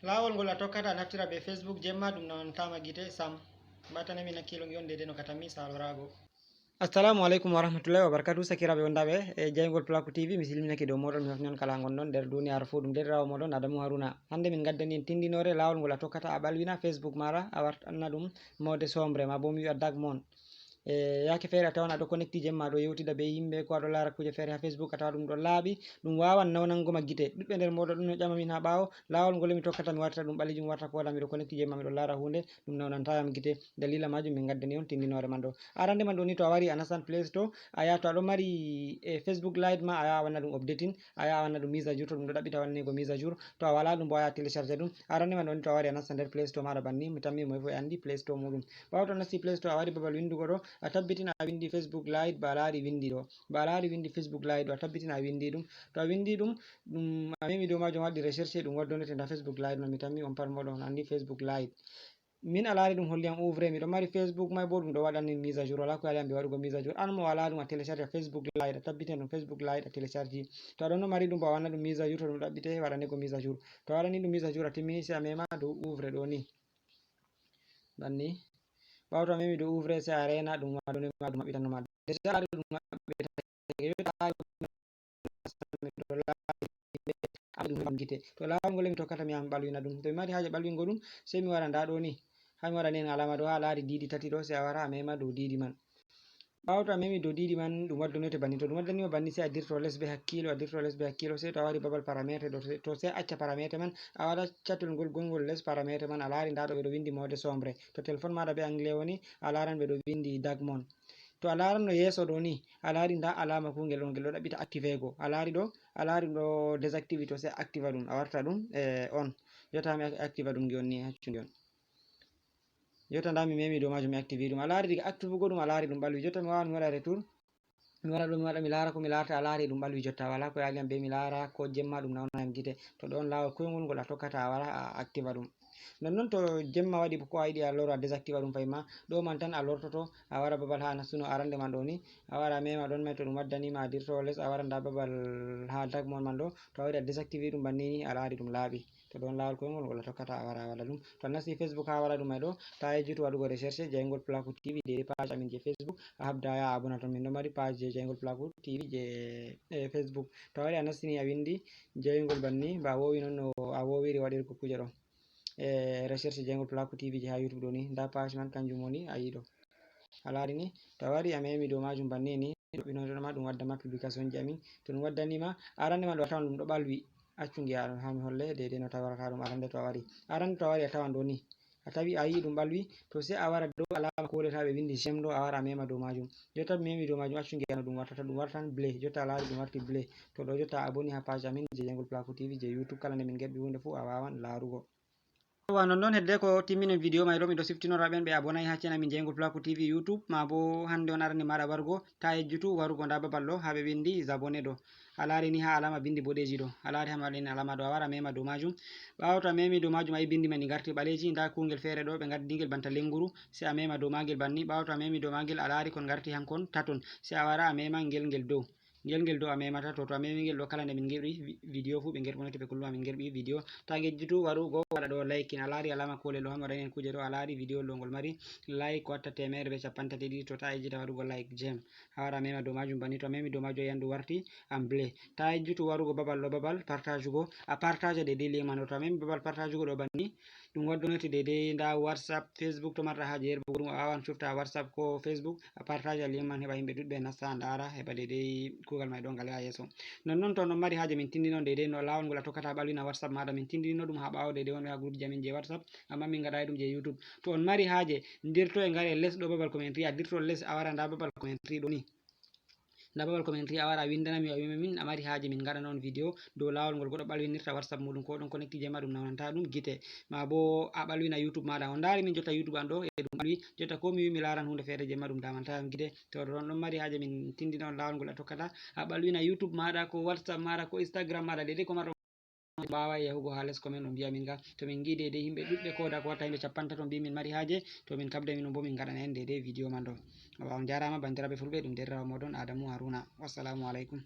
Lawol ngol a tokkata a naftira be Facebook jemma ɗum nawantama gite sam mbatanami nakkilo ngi on dede no katami salorago. Assalamu alaikum warahmatullahi wabarakatuh. Sakiraɓe wondaɓe e jeygol Plaku TV mi silminake dow moɗon mi hofni on kala gonɗon nder duniyaru fuu. Ɗum derrawo moɗon Adamu Haruna. Hande min gaddani en tindinore lawol ngol a tokkata a ɓalwina Facebook maɗa a wartanna ɗum mode sombre ma bo mi wi'a dag mon. Yake feere a tawan aɗo connecti jemma ɗo yewtida be yimɓe ko aɗo lara kuje feere ha Facebook a tawa ɗum ɗo laaɓi ɗum wawan nawnangoma gite. Ɗuɓɓe nder moɗon ɗum no ƴama min ha ɓawo lawol ngol mi tokkata mi warta ɗum ɓalejum warta ko waɗa miɗo connecti jemma miɗo lara hunde ɗum nawnantayam gite. Dalila majum min gaddani on tindinore man ɗo. Arande man ɗo ni to a wari a nastan Play Store a yaha to aɗo mari Facebook Lite ma a yaha a wanna ɗum updating a yaha a wanna ɗum mise à jour to ɗum ɗo ɗaɓɓita wannigo mise à jour. To a wala ɗum bo a yaha télécharge ɗum. Arande man ɗo ni to a wari a nasta nder Play Store maɗa banni mi tammi moe fu e andi Play Store muɗum. Ɓawo to nasti Play Store a wari babal windugo ɗo a tabbitina a windi Facebook Lite ba a lari windi ɗo ba a lari windi Facebook Lite ɗo a tabbitina a windi ɗum. To a windi ɗum a memi dow majum waɗi recherche ɗum waddonete nda Facebook Lite man mi tammi on pat moɗon andi Facebook Lite. Min a lari ɗum holliyam ouvre miɗo mari Facebook mai bo ɗum ɗo waɗani mise à jour wala ko yaliam be waɗugo mise à jour. An mo wala ɗum a télécharge Facebook Lite a tabbitina ɗum Facebook Lite a télécharge. To aɗon no mari ɗum bo a wanna ɗum mise à jour to ɗum ɗaɓɓite waɗanego mise à jour. To a waɗani ɗum mise à jour a timmini sai a mema dow ouvre ɗo ni banni. Ɓawo to a memi dow ouvre sai a rena ɗum waɗone ma ɗum maɓɓitanoma déjà lari ɗum gite. To lawol ngol mi tokkata mi yaha mi ɓalwina ɗum to mi mari haje ɓalwingo ɗum sai mi wara nda ɗo ni ha mi waɗani en alama ɗo ha lari didi tati ɗo sai a wara a mema dow didi man. Ɓawo to a memi dow didi man ɗum waddonete banni to ɗum waddanima banni sai a dirto les be hakkilo a dirto les be hakkilo sai to a wari babal parametre ɗo to sai acca parametre man a waɗa chattel ngol gongol les parametre man a lari nda ɗo ɓeɗo windi mode sombre. To téléphone maɗa be anglais woni a laran ɓeɗo windi dag mon. To a laran no yeso ɗo ni a lari nda alama kungel on ngel ɗo ɗaɓɓita active go a lari ɗo a lari ɗo désactive to sai activa ɗum a warta ɗum on. Jotta mi activa ɗum ngi on ni haccundi on. Jotta nda mi memi dow majum mi activi ɗum a lari diga active go ɗum a lari ɗum ɓalwi. Jotta mi wawan mi waɗa retour mi waɗa ɗo mi waɗa mi lara ko mi larata a lari ɗum ɓalwi jotta wala ko yaliam be mi lara ko jemma ɗum nawnayam gite. To ɗon lawol koyngol ngol a tokkata a wara a activa ɗum. Nonnon to jemma waɗi ko a yiɗi a loro a désactiva ɗum fayma ɗo man tan a lortoto a wara babal ha nastuno arande man ɗo ni a wara a mema ɗon mai to ɗum waddanima a dirto les a wara nda babal ha dag mon man ɗo to a wari a désactive ɗum banni ni a lari ɗum laaɓi. To ɗon lawol koyngol ngol a tokkata a wara a waɗa ɗum. To a nasti Facebook ha waɗa ɗum mai ɗo ta yejjitu waɗugo recherche jeygol Plaku TV de page amin je Facebook a habda a yaha abona ton min ɗo mari page je jeygol Plaku TV je Facebook. To a wari a nastini a windi jeygol banni ba a wowi noon no a wowiri waɗirgo kuje ɗo recherche jeygol Plaku TV je ha YouTube ɗo ni nda page man kanjum woni a yiɗo a lari ni. To a wari a memi dow majum banni ni ɗuɓɓinotoma ɗum waddama publication ji amin to ɗum waddanima arande man ɗo a tawan ɗum ɗo ɓalwi accu ngiya ha mi holle dede no tawarata ɗum arande to a wari a tawan ɗo ni a tawi a yi ɗum ɓalwi to sai a wara dow alama ko ta ɓe windi jem ɗo a wara a mema dow majum. Jotta mi memi dow majum accu ngiya no ɗum wartata ɗum wartan blé jotta a lari ɗum warti blé. To ɗo jotta a aboni ha page amin je jeygol Plaku TV je YouTube kala nde min gerɓi hunde fu a wawan larugo. Nonnon hedde ko timmini video mai ɗo miɗo siftinora ɓen ɓe abonai ha channel min jeygol Plaku TV YouTube ma bo hande on arani maɗa warugo ta yejjutu warugo nda babal ɗo ha ɓe windi zabone ɗo a lari ni ha alama bindi boɗeji ɗo a lari ha maɗen alama ɗo a wara mema dow majum. Ɓawo to a memi dow majum ayi bindi man ɗi garti ɓaleji nda kungel feere ɗo ɓe gaddigel banta lenguru sai a mema dow magel banni. Ɓawo to a memi dow magel a lari kon garti hankon taton sai a wara a mema ngel dow ngel dow a memata to a memi ngel ɗo kala nde min gerɓi video fu ɓe gerɓonete ɓe kulluma min gerɓi video ta yejjutu warugo waɗa ɗo like a lari alama kolel ɗo ha mi waɗani en kuje ɗo a lari video ɗo ngol mari like ko watta 150 to ta yejjita waɗugo like jem a wara mema dow majum banni. To a memi dow majum ayi ndu warti am blé ta yejjutu warugo babal ɗo babal partage go a partage dedei link man ɗo to a memi babal partage go ɗo banni ɗum waddonete dedei nda WhatsApp Facebook to marɗa haje yerbugo ɗum a wawan cufta WhatsApp ko Facebook a partage link man heɓa yimɓe ɗuɗɓe nasta ndara heɓa dedei kugal mai ɗo ngal yaha yeso. Nonnon to on mari haje min tindino dedei no lawol ngol a tokkata ɓalwina WhatsApp maɗa min tindino ɗum ha ɓawo dedei wonɓe ha groupe ji amin je WhatsApp amma min gaɗai ɗum je YouTube. To on mari haje dirto e ngare les ɗo babal commentary a dirto les a wara nda babal commentary ɗo ni nda babal commentary a wara a windanami a wima min a mari haje min gaɗana on video dow lawol ngol goɗɗo ɓalwinirta WhatsApp muɗum ko ɗon connecti jemma ɗum nawnanta ɗum gite ma bo a ɓalwina YouTube maɗa on dari min jotta YouTube an ɗo e ɗum ɓalwi jotta ko mi wi mi laran hunde feere jemma ɗum damantayam gite. To ɗon mari haje min tindina on lawol ngol a tokkata a ɓalwina YouTube maɗa ko WhatsApp maɗa ko Instagram maɗa dedei ko marɗo mbawai yahugo ha les comment on mbiya min ga to min gi dedei yimɓe ɗuɗɓe koda ko watta yimɓe 50 mbi min mari haje to min kabda min bo min gaɗana en dedei video man ɗo. On jarama bandiraɓe fulɓe ɗum derrawo moɗon Adamu Haruna. Wassalamu alaikum.